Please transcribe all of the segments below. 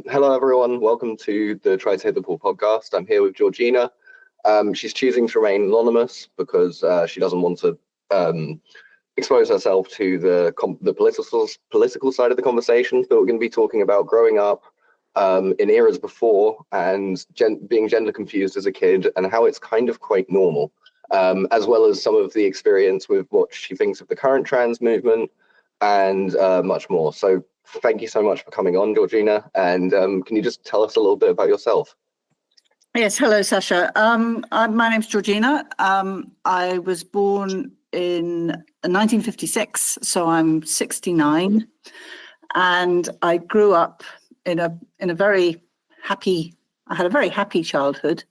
Hello, everyone. Welcome to the Try to Hit the Pool podcast. I'm here with Georgina. She's choosing to remain anonymous because she doesn't want to expose herself to the political side of the conversation. But we're going to be talking about growing up in eras before and being gender confused as a kid and how it's kind of quite normal, as well as some of the experience with what she thinks of the current trans movement and much more. So thank you so much for coming on, Georgina. And can you just tell us a little bit about yourself? Yes, hello, Sasha. My name's Georgina. I was born in 1956, so I'm 69, and I grew up in a very happy. I had a very happy childhood,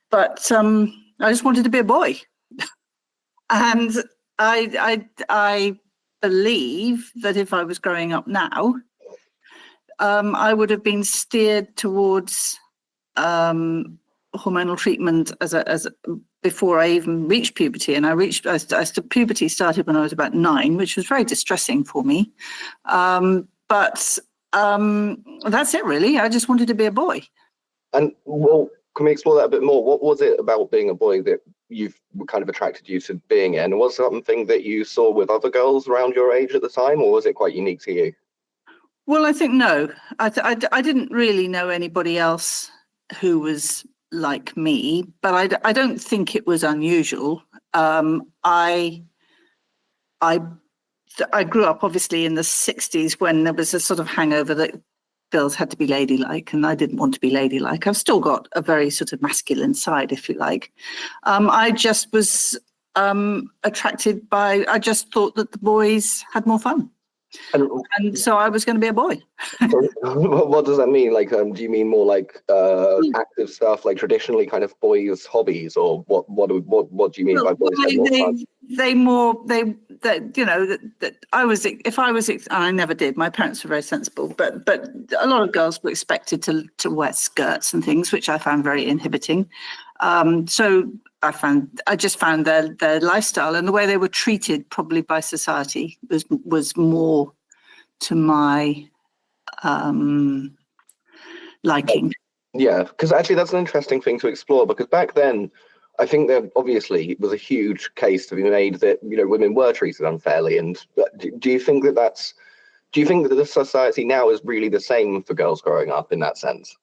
but I just wanted to be a boy, and I believe that if I was growing up now, I would have been steered towards hormonal treatment as before I even reached puberty. And puberty started when I was about 9, which was very distressing for me. But that's it, really. I just wanted to be a boy. And well, can we explore that a bit more? What was it about being a boy that you've kind of attracted you to being it? And was something that you saw with other girls around your age at the time, or was it quite unique to you? Well, I think no. I didn't really know anybody else who was like me, but I don't think it was unusual. I grew up obviously in the 60s when there was a sort of hangover that girls had to be ladylike, and I didn't want to be ladylike. I've still got a very sort of masculine side, if you like. I just was attracted by, I just thought that the boys had more fun. And so I was going to be a boy. What does that mean? Like, do you mean more like active stuff, like traditionally kind of boys' hobbies, or what do you mean by boys having more fun? I never did. My parents were very sensible, but a lot of girls were expected to wear skirts and things, which I found very inhibiting. So I just found their lifestyle and the way they were treated probably by society was more to my liking. Yeah, because actually that's an interesting thing to explore, because back then I think there obviously was a huge case to be made that, you know, women were treated unfairly. And do you think that the society now is really the same for girls growing up in that sense?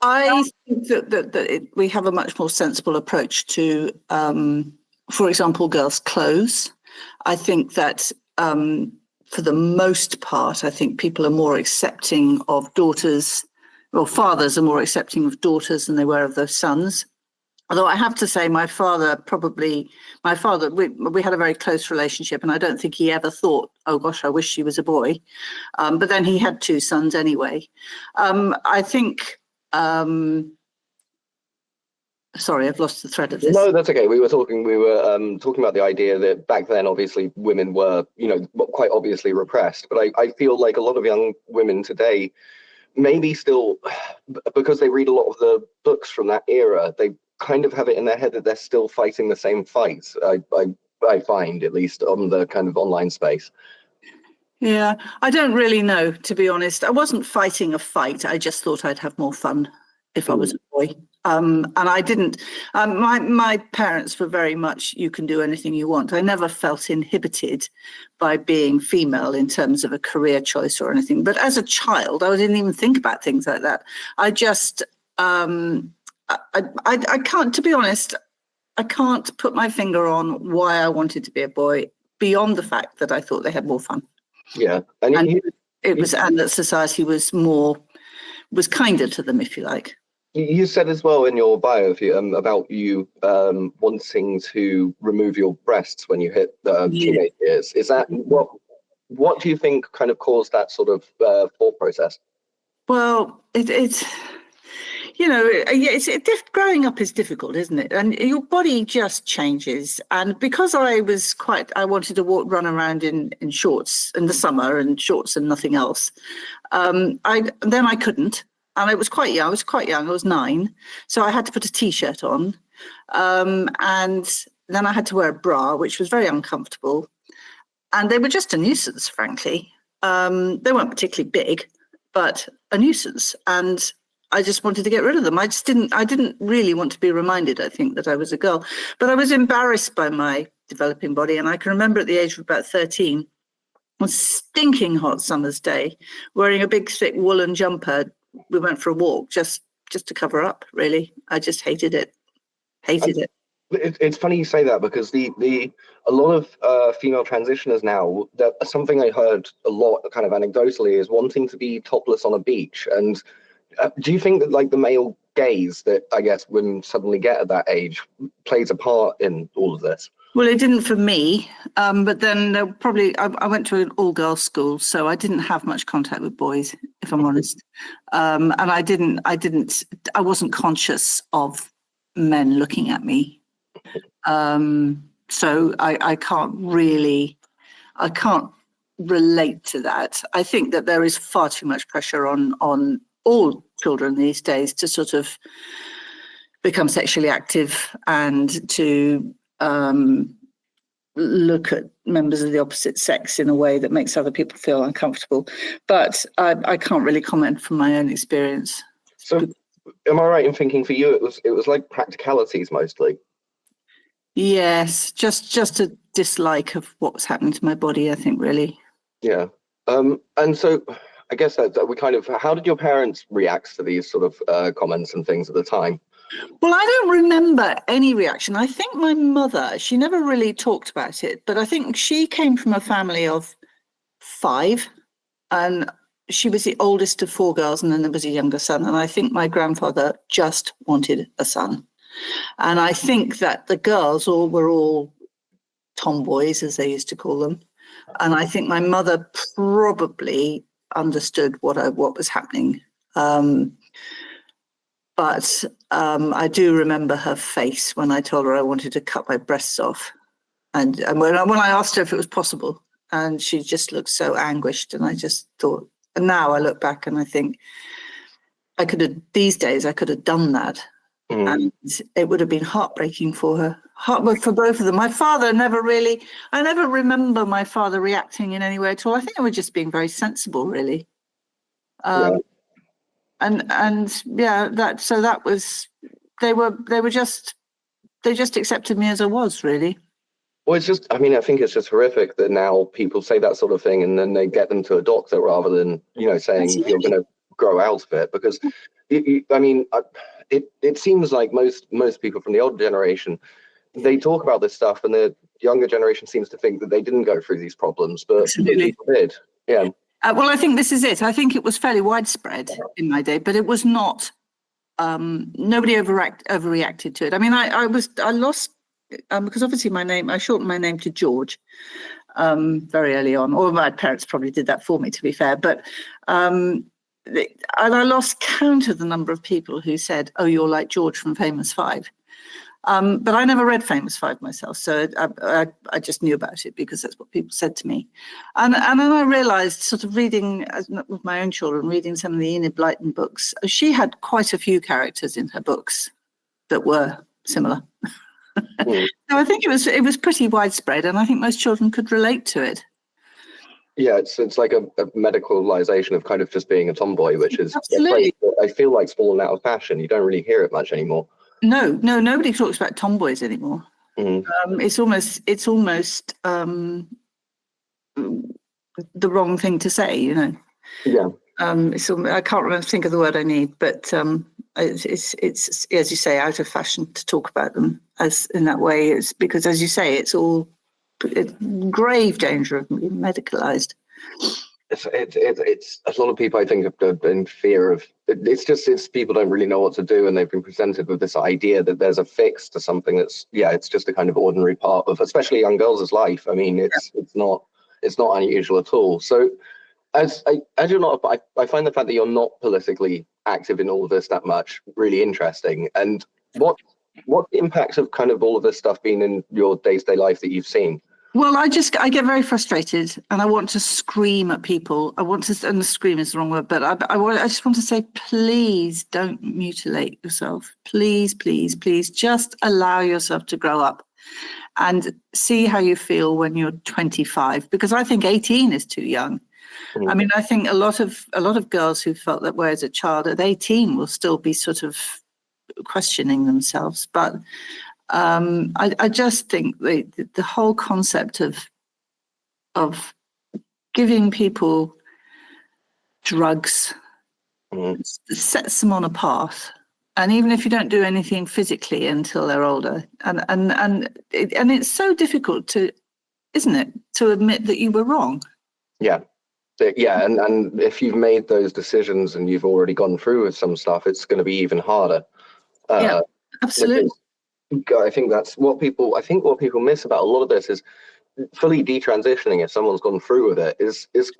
I think that we have a much more sensible approach to, for example, girls' clothes. I think that for the most part, I think people are more accepting of daughters, or fathers are more accepting of daughters than they were of their sons. Although I have to say, my father, we had a very close relationship, and I don't think he ever thought, oh gosh, I wish she was a boy. But then he had 2 sons anyway. I think, sorry, I've lost the thread of this. No, that's okay. We were talking about the idea that back then, obviously, women were, you know, quite obviously repressed. But I feel like a lot of young women today, maybe still, because they read a lot of the books from that era, they kind of have it in their head that they're still fighting the same fights. I find, at least on the kind of online space. Yeah, I don't really know, to be honest. I wasn't fighting a fight. I just thought I'd have more fun if I was a boy. And I didn't. My parents were very much, you can do anything you want. I never felt inhibited by being female in terms of a career choice or anything. But as a child, I didn't even think about things like that. I just, I can't, to be honest, I can't put my finger on why I wanted to be a boy beyond the fact that I thought they had more fun. Yeah, and that society was kinder to them, if you like. You said as well in your bio about you wanting to remove your breasts when you hit teenage years. Is that what do you think kind of caused that sort of thought process? Well, it's you know, growing up is difficult, isn't it? And your body just changes. And because I wanted to run around in shorts in the summer and shorts and nothing else. I couldn't. And I was quite young. I was 9. So I had to put a T-shirt on. And then I had to wear a bra, which was very uncomfortable. And they were just a nuisance, frankly. They weren't particularly big, but a nuisance. And I just wanted to get rid of them. I didn't really want to be reminded, I think, that I was a girl. But I was embarrassed by my developing body. And I can remember at the age of about 13, on a stinking hot summer's day, wearing a big thick woolen jumper. We went for a walk just to cover up, really. I just hated it. It's funny you say that, because a lot of female transitioners now, that something I heard a lot kind of anecdotally is wanting to be topless on a beach. And do you think that like the male gaze that I guess women suddenly get at that age plays a part in all of this? Well, it didn't for me, but then I went to an all-girls school, so I didn't have much contact with boys, if I'm honest. And I wasn't conscious of men looking at me. So I can't relate to that. I think that there is far too much pressure on all children these days to sort of become sexually active and to look at members of the opposite sex in a way that makes other people feel uncomfortable. But I can't really comment from my own experience. So am I right in thinking for you it was like practicalities mostly? Yes, just a dislike of what was happening to my body, I think, really. Yeah. And so I guess that we kind of, how did your parents react to these sort of comments and things at the time? Well, I don't remember any reaction. I think my mother, she never really talked about it, but I think she came from a family of 5, and she was the oldest of 4 girls, and then there was a younger son. And I think my grandfather just wanted a son. And I think that the girls were all tomboys, as they used to call them. And I think my mother probably understood what was happening. But I do remember her face when I told her I wanted to cut my breasts off. And when I asked her if it was possible, and she just looked so anguished. And I just thought, and now I look back and I think these days I could have done that. And it would have been heartbreaking for her, for both of them. My father I never remember my father reacting in any way at all. I think they were just being very sensible, really. And yeah, that was, they just accepted me as I was, really. Well, it's just, I mean, I think it's just horrific that now people say that sort of thing and then they get them to a doctor rather than, saying Absolutely. You're going to grow out of it. Because, it seems like most people from the older generation, they talk about this stuff, and the younger generation seems to think that they didn't go through these problems, but people did. Yeah. Well, I think this is it. I think it was fairly widespread in my day, but it was not. Nobody overreacted to it. I mean, I lost because obviously I shortened my name to George very early on, or my parents probably did that for me, to be fair. But and I lost count of the number of people who said, "Oh, you're like George from Famous Five." But I never read Famous Five myself, so I just knew about it because that's what people said to me. And then I realised, sort of reading with my own children, reading some of the Enid Blyton books, she had quite a few characters in her books that were similar. So I think it was pretty widespread, and I think most children could relate to it. Yeah, it's like a medicalization of kind of just being a tomboy, which is Absolutely. I feel like it's fallen out of fashion. You don't really hear it much anymore. No, nobody talks about tomboys anymore. It's almost the wrong thing to say, Yeah. I can't think of the word I need, but it's as you say, out of fashion to talk about them as in that way. It's because, as you say, it's grave danger of being medicalized. It's a lot of people, I think, have been fear of it's people don't really know what to do, and they've been presented with this idea that there's a fix to something that's it's just a kind of ordinary part of, especially young girls' life. I mean, it's not unusual at all. So as you're not, I find the fact that you're not politically active in all of this that much really interesting. And what impact of kind of all of this stuff been in your day-to-day life that you've seen? Well, I get very frustrated, and I want to scream at people. And scream is the wrong word, but I just want to say, please don't mutilate yourself. Please, please, please, just allow yourself to grow up and see how you feel when you're 25, because I think 18 is too young. I mean, I think a lot of girls who felt that way as a child at 18 will still be sort of questioning themselves. But I just think the whole concept of giving people drugs sets them on a path. And even if you don't do anything physically until they're older, and it's so difficult to, isn't it, to admit that you were wrong? Yeah. Yeah, and if you've made those decisions and you've already gone through with some stuff, it's going to be even harder. Yeah, absolutely. I think what people miss about a lot of this is fully detransitioning. If someone's gone through with it, is there's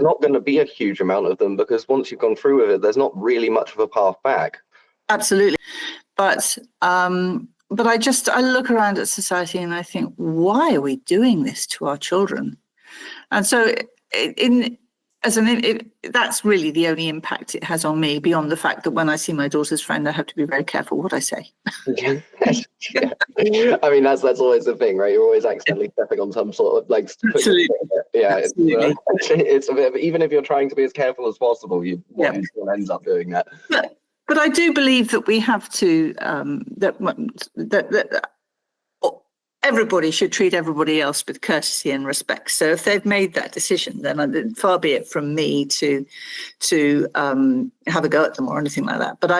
not going to be a huge amount of them, because once you've gone through with it, there's not really much of a path back. Absolutely, but I look around at society and I think, why are we doing this to our children? And so that's really the only impact it has on me, beyond the fact that when I see my daughter's friend, I have to be very careful what I say. Yeah. I mean, that's always the thing, right? You're always accidentally stepping on some sort of Absolutely. It's a bit of, even if you're trying to be as careful as possible, everyone ends up doing that. But I do believe that we have to that everybody should treat everybody else with courtesy and respect. So if they've made that decision, then far be it from me to have a go at them or anything like that. But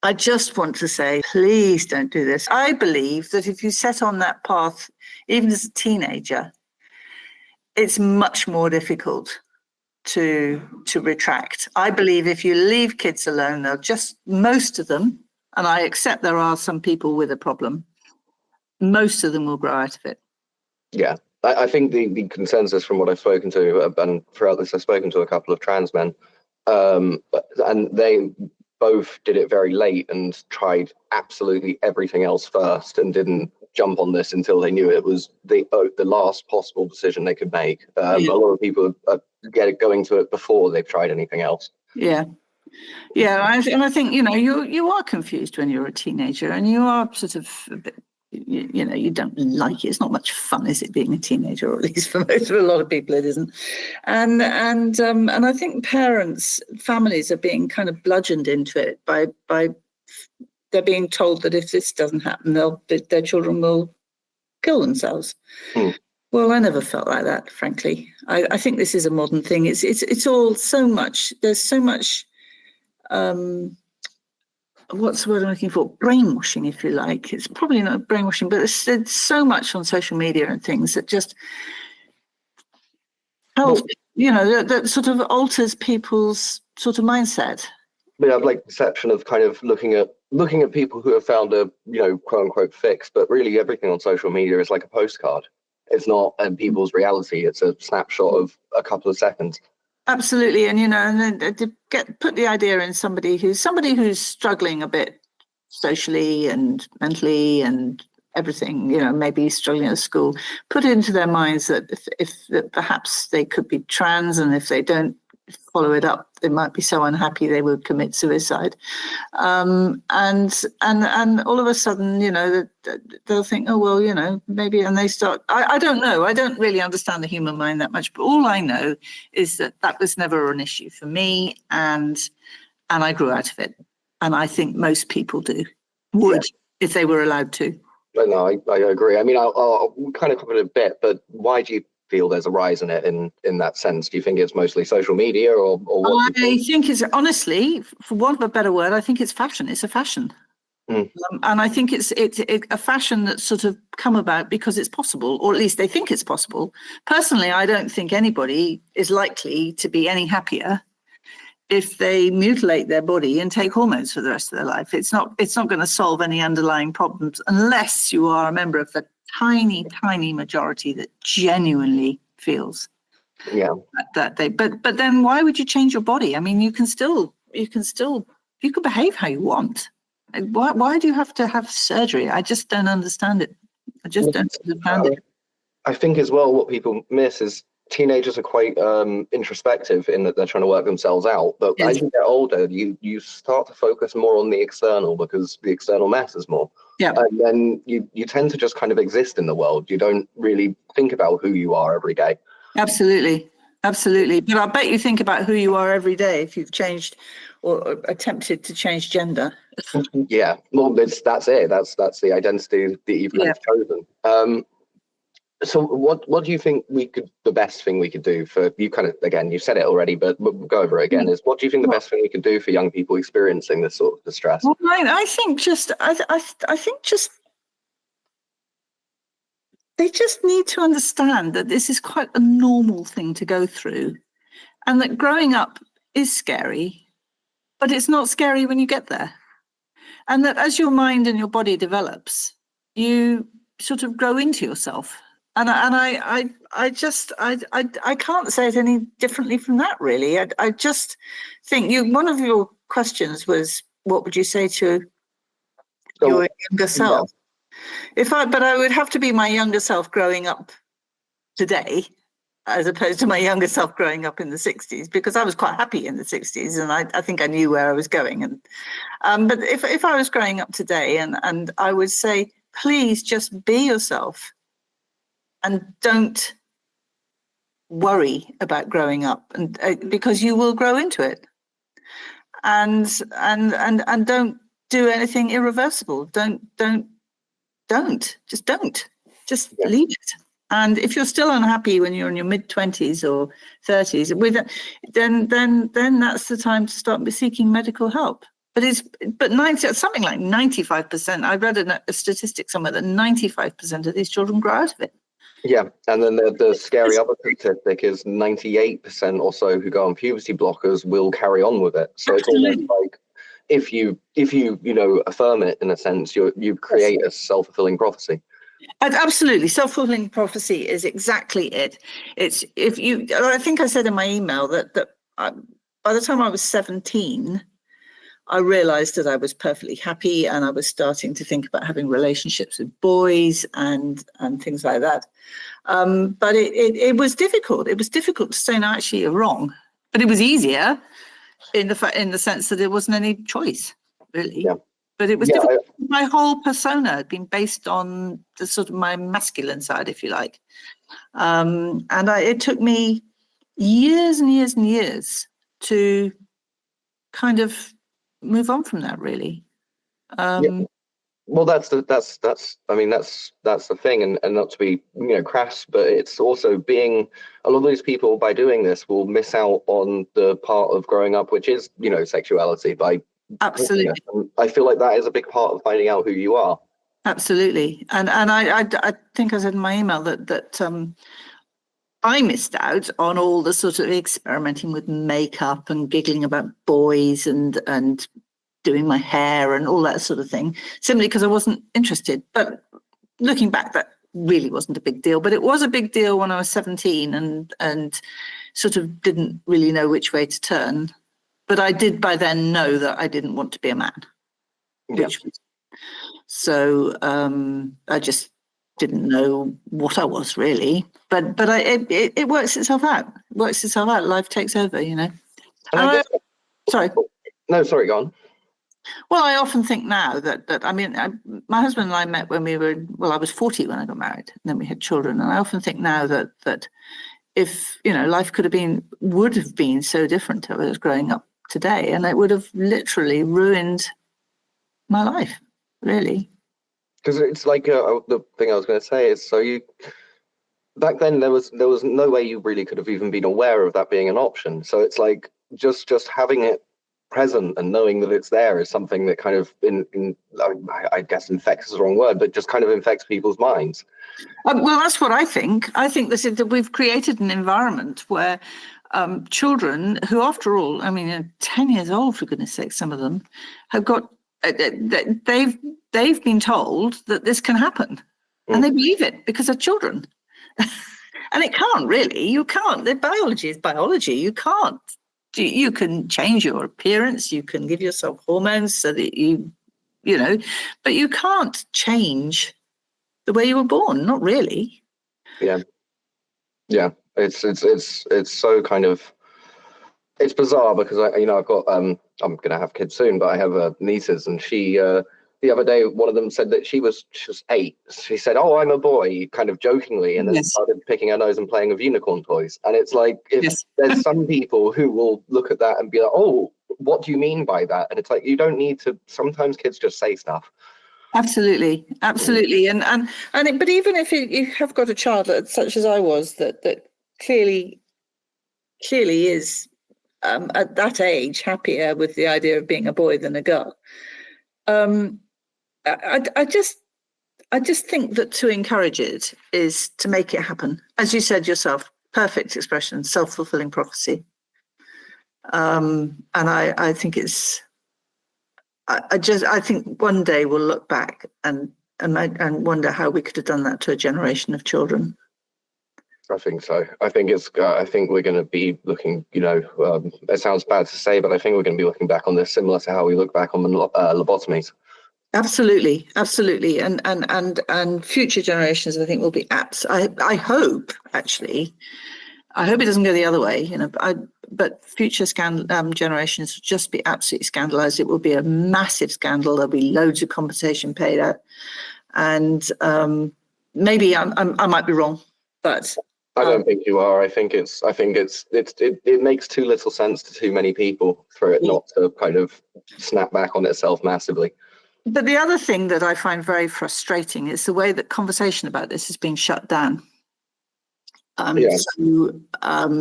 I just want to say, please don't do this. I believe that if you set on that path, even as a teenager, it's much more difficult to retract. I believe if you leave kids alone, most of them, and I accept there are some people with a problem, most of them will grow out of it. Yeah, I think the consensus from what I've spoken to, and throughout this I've spoken to a couple of trans men, and they both did it very late and tried absolutely everything else first and didn't jump on this until they knew it was the last possible decision they could make. A lot of people are going to it before they've tried anything else. Yeah. And I think, you are confused when you're a teenager, and you are sort of a bit, you don't like it. It's not much fun, is it, being a teenager? Or at least for a lot of people, it isn't. And I think families are being kind of bludgeoned into it by they're being told that if this doesn't happen, their children will kill themselves. Well, I never felt like that, frankly. I think this is a modern thing. It's all so much. There's so much. What's the word I'm looking for? Brainwashing, if you like. It's probably not brainwashing, but there's so much on social media and things that just helps, that sort of alters people's sort of mindset. We have perception of kind of looking at people who have found a quote unquote fix, but really everything on social media is like a postcard. It's not people's reality. It's a snapshot of a couple of seconds. Absolutely, and and then to put the idea in somebody who's struggling a bit socially and mentally and everything, maybe struggling at school, put into their minds that if perhaps they could be trans, and if they don't follow it up, they might be so unhappy they would commit suicide, and all of a sudden, they'll think, oh well, maybe, and they start. I don't know. I don't really understand the human mind that much, but all I know is that was never an issue for me, and I grew out of it, and I think most people would if they were allowed to. But no, I agree. I mean, I'll kind of cover it a bit, but why do you feel there's a rise in it in that sense? Do you think it's mostly social media or what? I think it's, honestly, for want of a better word, I think it's fashion. It's a fashion. And I think it's a fashion that's sort of come about because it's possible, or at least they think it's possible. Personally, I don't think anybody is likely to be any happier if they mutilate their body and take hormones for the rest of their life. It's not going to solve any underlying problems unless you are a member of the tiny majority that genuinely feels that they. But then why would you change your body? I mean, you can behave how you want. Why do you have to have surgery? I just don't understand it. I think as well, what people miss is teenagers are quite introspective in that they're trying to work themselves out. But as you get older, you start to focus more on the external because the external matters more. Yeah. And then you tend to just kind of exist in the world. You don't really think about who you are every day. Absolutely. Absolutely. But I bet you think about who you are every day if you've changed or attempted to change gender. Yeah, well, that's it. That's the identity that you've kind of chosen. So what do you think the best thing we could do for you? Kind of, again, you said it already, but we'll go over it again. Is what do you think the best thing we could do for young people experiencing this sort of distress? Well, I think I think just they just need to understand that this is quite a normal thing to go through, and that growing up is scary, but it's not scary when you get there. And that as your mind and your body develops, you sort of grow into yourself. And I can't say it any differently from that, really. I just think one of your questions was, what would you say to your younger self? Yeah. But I would have to be my younger self growing up today, as opposed to my younger self growing up in the 60s, because I was quite happy in the 60s, and I think I knew where I was going. And but if I was growing up today, and I would say, please just be yourself, and don't worry about growing up, and because you will grow into it, and don't do anything irreversible. Just leave it. And if you're still unhappy when you're in your mid-20s or 30s, then that's the time to start seeking medical help. But something like 95%. I read a statistic somewhere that 95% of these children grow out of it. Yeah, and then the scary other statistic is 98% or so who go on puberty blockers will carry on with it. So Absolutely. It's almost like if you affirm it in a sense, you create a self-fulfilling prophecy. Absolutely. Self-fulfilling prophecy is exactly it. It's I think I said in my email that by the time I was 17, I realized that I was perfectly happy, and I was starting to think about having relationships with boys and things like that. But it was difficult. It was difficult to say, no, actually, you're wrong. But it was easier in the sense that there wasn't any choice, really. Yeah. But it was difficult. My whole persona had been based on the sort of my masculine side, if you like. And it took me years and years and years to kind of move on from that, really. Well, that's the thing, and not to be crass, but it's also being a lot of these people by doing this will miss out on the part of growing up, which is sexuality. Absolutely, I feel like that is a big part of finding out who you are. Absolutely, and I think I said in my email that I missed out on all the sort of experimenting with makeup and giggling about boys and doing my hair and all that sort of thing, simply because I wasn't interested. But looking back, that really wasn't a big deal. But it was a big deal when I was 17 and sort of didn't really know which way to turn. But I did by then know that I didn't want to be a man. Yeah. So I just didn't know what I was really. But it works itself out. It works itself out. Life takes over, Sorry. No, sorry, go on. Well, I often think now that my husband and I met when I was 40 when I got married, and then we had children. And I often think now that if, life would have been so different if I was growing up today, and it would have literally ruined my life, really. Because it's like the thing I was going to say is, back then there was no way you really could have even been aware of that being an option. So it's like just having it present and knowing that it's there is something that kind of I guess infects is the wrong word, but just kind of infects people's minds. Well, that's what I think. I think that we've created an environment where children who, after all, 10 years old, for goodness sake, some of them have got, they've been told that this can happen, and they believe it because they're children. And it can't really. You can't. The biology is biology. You can't. You can change your appearance. You can give yourself hormones so that but you can't change the way you were born. Not really. Yeah. It's so kind of, it's bizarre because I've got I'm gonna have kids soon, but I have nieces, and the other day, one of them said that she was 8. She said, "Oh, I'm a boy," kind of jokingly, and then Yes. started picking her nose and playing with unicorn toys. And it's like, if Yes. there's some people who will look at that and be like, "Oh, what do you mean by that?" And it's like, you don't need to. Sometimes kids just say stuff. Absolutely, absolutely, but even if you have got a child such as I was, that clearly is at that age happier with the idea of being a boy than a girl. I just think that to encourage it is to make it happen, as you said yourself. Perfect expression, self-fulfilling prophecy. And I think it's. I think one day we'll look back and wonder how we could have done that to a generation of children. I think so. I think we're going to be looking. It sounds bad to say, but I think we're going to be looking back on this similar to how we look back on lobotomies. Absolutely, and future generations, I think, will be I hope, actually. I hope it doesn't go the other way, but future generations will just be absolutely scandalized. It will be a massive scandal. There'll be loads of compensation paid out, and maybe I might be wrong, but I don't think you are. I think it makes too little sense to too many people for it not to kind of snap back on itself massively. But the other thing that I find very frustrating is the way that conversation about this is being shut down. So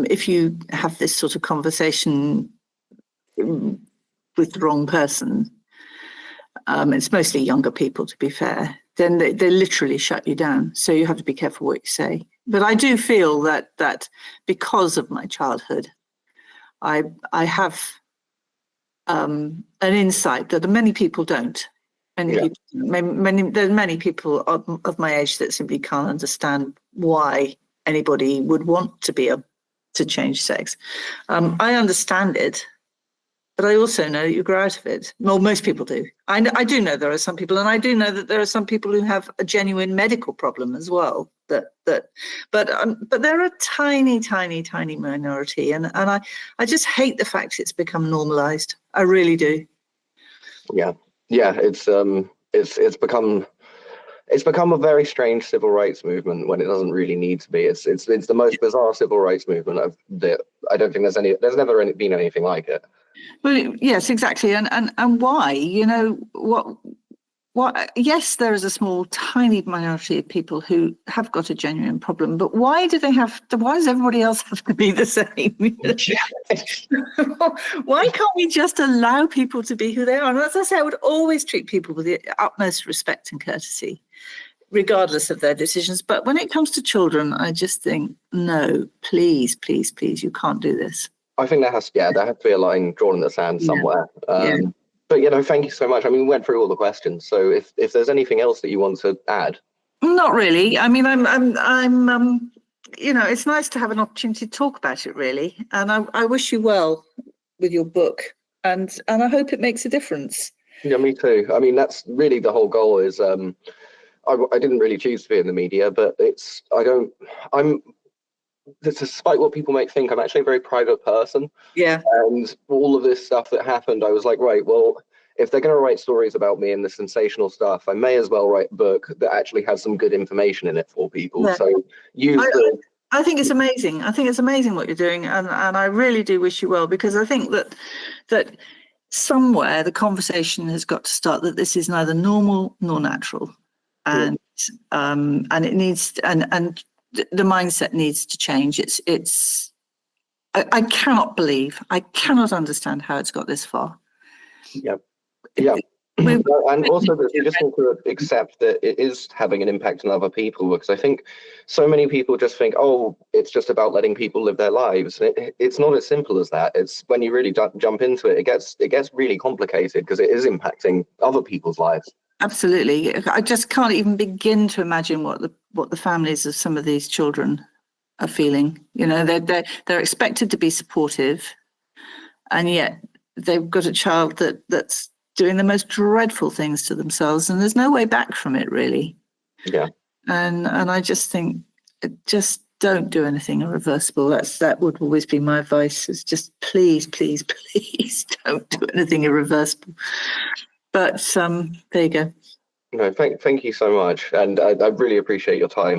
if you have this sort of conversation with the wrong person, it's mostly younger people, to be fair, then they literally shut you down. So you have to be careful what you say. But I do feel that because of my childhood, I have an insight that many people don't. There's many people of my age that simply can't understand why anybody would want to be able to change sex. I understand it, but I also know that you grow out of it. Well, most people do. I do know there are some people, and I do know that there are some people who have a genuine medical problem as well. But they're a tiny minority, and I just hate the fact it's become normalized. I really do. Yeah, it's become a very strange civil rights movement when it doesn't really need to be. It's the most bizarre civil rights movement I don't think there's never been anything like it. Well, yes, exactly, and why? What? Yes, there is a small, tiny minority of people who have got a genuine problem, but why does everybody else have to be the same? Why can't we just allow people to be who they are? And as I say, I would always treat people with the utmost respect and courtesy, regardless of their decisions. But when it comes to children, I just think, no, please, you can't do this. I think there has to be a line drawn in the sand somewhere. But thank you so much. I mean, we went through all the questions. So if there's anything else that you want to add, not really. I mean, I'm it's nice to have an opportunity to talk about it, really. And I wish you well with your book, and I hope it makes a difference. Yeah, me too. I mean, that's really the whole goal. Is I didn't really choose to be in the media, but despite what people might think, I'm actually a very private person. Yeah. And all of this stuff that happened, I was like, right, well, if they're going to write stories about me and the sensational stuff, I may as well write a book that actually has some good information in it for people. Yeah. So I think it's amazing. I think it's amazing what you're doing. And I really do wish you well, because I think that somewhere the conversation has got to start that this is neither normal nor natural. And it needs, and the mindset needs to change. I cannot understand how it's got this far. Yeah. And also that you just need to accept that it is having an impact on other people, because I think so many people just think, oh, it's just about letting people live their lives. It's not as simple as that. It's when you really jump into it, it gets really complicated, because it is impacting other people's lives. Absolutely. I just can't even begin to imagine what the families of some of these children are feeling. They're expected to be supportive, and yet they've got a child that's doing the most dreadful things to themselves, and there's no way back from it, really. Yeah. And I just think, just don't do anything irreversible. That would always be my advice, is just please don't do anything irreversible. But there you go. No, thank you so much, and I really appreciate your time.